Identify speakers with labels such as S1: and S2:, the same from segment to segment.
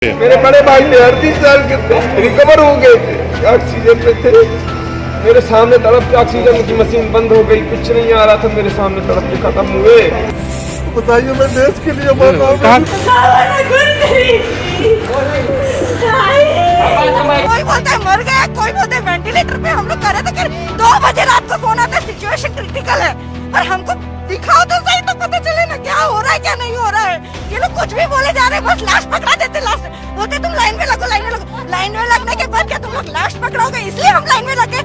S1: मेरे बड़े भाई थे 38 साल के थे, रिकवर हो गए थे, ऑक्सीजन पे थे। मेरे सामने तड़प के ऑक्सीजन की मशीन बंद हो गई, कुछ नहीं आ रहा था, मेरे सामने तड़प के खत्म हुए।
S2: बताइए मैं देश के लिए मर रहा हूँ।
S3: कोई बोलता है मर गया, कोई बोलता है वेंटिलेटर पे हम लोग कर रहे थे। 2 बजे रात को फोन आता है सिचुएशन क्रिटिकल है, पर हमको दिखाओ तो सही तो पता चले ना क्या हो रहा है क्या नहीं हो रहा है। ये लोग कुछ भी बोले जा रहे हैं, बस लाश पकड़ा देते। लाश होते तुम लाइन में लगो, लाइन में लगो। लाइन में लगने के बाद क्या तुम लोग लाश पकड़ोगे, इसलिए हम लाइन में लगे।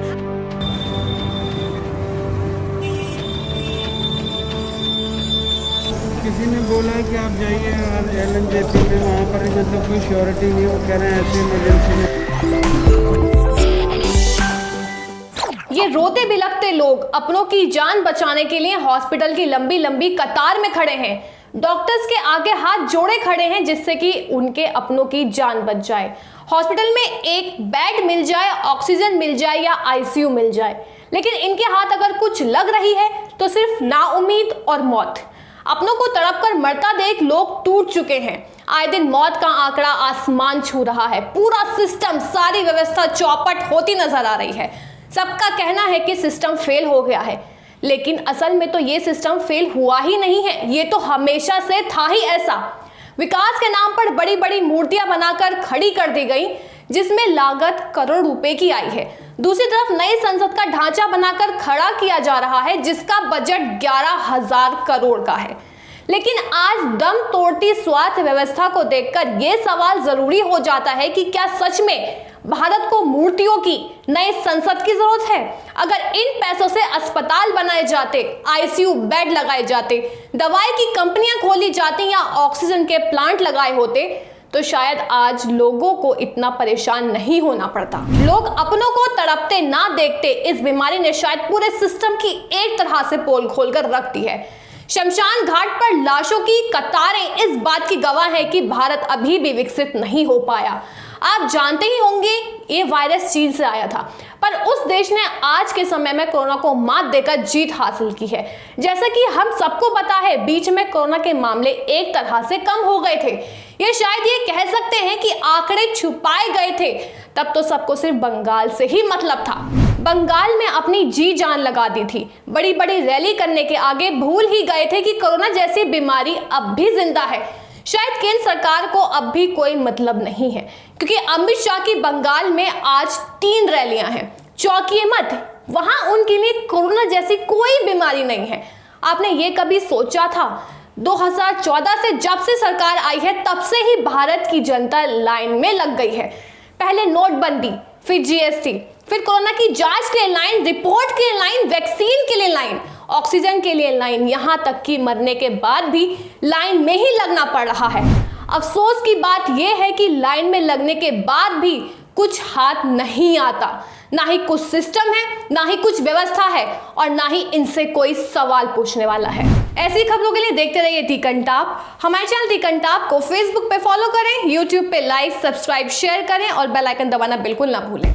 S4: किसी ने बोला है कि आप जाइए LNJP में, वहाँ पर मतलब कोई श्योरिटी नहीं, वो कह रहे हैं ऐसे इमरजेंसी में।
S5: ये रोते बिलखते लोग अपनों की जान बचाने के लिए हॉस्पिटल की लंबी लंबी कतार में खड़े हैं। डॉक्टर्स के आगे हाथ जोड़े खड़े हैं जिससे कि उनके अपनों की जान बच जाए। हॉस्पिटल में एक बेड मिल जाए, ऑक्सीजन मिल जाए या ICU मिल जाए, लेकिन इनके हाथ अगर कुछ लग रही है तो सिर्फ नाउम्मीद और मौत। अपनों को तड़प कर मरता देख लोग टूट चुके हैं। आए दिन मौत का आंकड़ा आसमान छू रहा है। पूरा सिस्टम, सारी व्यवस्था चौपट होती नजर आ रही है। सबका कहना है कि सिस्टम फेल हो गया है, लेकिन असल में तो ये सिस्टम फेल हुआ ही नहीं है, ये तो हमेशा से था ही ऐसा। विकास के नाम पर बड़ी बड़ी मूर्तियां बनाकर खड़ी कर दी गई, जिसमें लागत करोड़ रुपए की आई है। दूसरी तरफ नई संसद का ढांचा बनाकर खड़ा किया जा रहा है, जिसका बजट 11,000 करोड़ का है। लेकिन आज दम तोड़ती स्वास्थ्य व्यवस्था को देखकर यह सवाल जरूरी हो जाता है कि क्या सच में भारत को मूर्तियों की नई संसद की जरूरत है? अगर इन पैसों से अस्पताल बनाए जाते, ICU बेड लगाए जाते, दवाई की कंपनियां खोली जाती या ऑक्सीजन के प्लांट लगाए होते, तो शायद आज लोगों को इतना परेशान नहीं होना पड़ता। लोग अपनों को तड़पते ना देखते इस बीमारी ने शायद पूरे सिस्टम की एक तरह से पोल खोलकर रख दी है। शमशान घाट पर लाशों की कतारें इस बात की गवाह है कि भारत अभी भी विकसित नहीं हो पाया। आप जानते ही होंगे ये वायरस चीन से आया था, पर उस देश ने आज के समय में कोरोना को मात देकर जीत हासिल की है। जैसा कि हम सबको पता है, बीच में कोरोना के मामले एक तरह से कम हो गए थे। ये शायद ये कह सकते हैं कि आंकड़े छुपाए गए थे। तब तो सबको सिर्फ बंगाल से ही मतलब था। बंगाल में अपनी जी जान लगा दी थी। बड़ी बड़ी रैली करने के आगे भूल ही गए थे कि कोरोना जैसी बीमारी अब भी जिंदा है। शायद केंद्र सरकार को अब भी कोई मतलब नहीं है, क्योंकि अमित शाह की बंगाल में आज 3 रैलियां हैं। चौंकिए मत, वहां उनके लिए कोरोना जैसी कोई बीमारी नहीं है। आपने ये कभी सोचा था? 2014 से जब से सरकार आई है, तब से ही भारत की जनता लाइन में लग गई है। पहले नोटबंदी, फिर GST, फिर कोरोना की जांच के लिए लाइन, रिपोर्ट के लिए लाइन, वैक्सीन के लिए लाइन, ऑक्सीजन के लिए लाइन, यहां तक कि मरने के बाद भी लाइन में ही लगना पड़ रहा है। अफसोस की बात यह है कि लाइन में लगने के बाद भी कुछ हाथ नहीं आता। ना ही कुछ सिस्टम है, ना ही कुछ व्यवस्था है, और ना ही इनसे कोई सवाल पूछने वाला है। ऐसी खबरों के लिए देखते रहिए दी कंटाप। हमारे चैनल दी कंटाप को Facebook पे फॉलो करें, YouTube पे लाइक, सब्सक्राइब, शेयर करें और बेल आइकन दबाना बिल्कुल ना भूलें।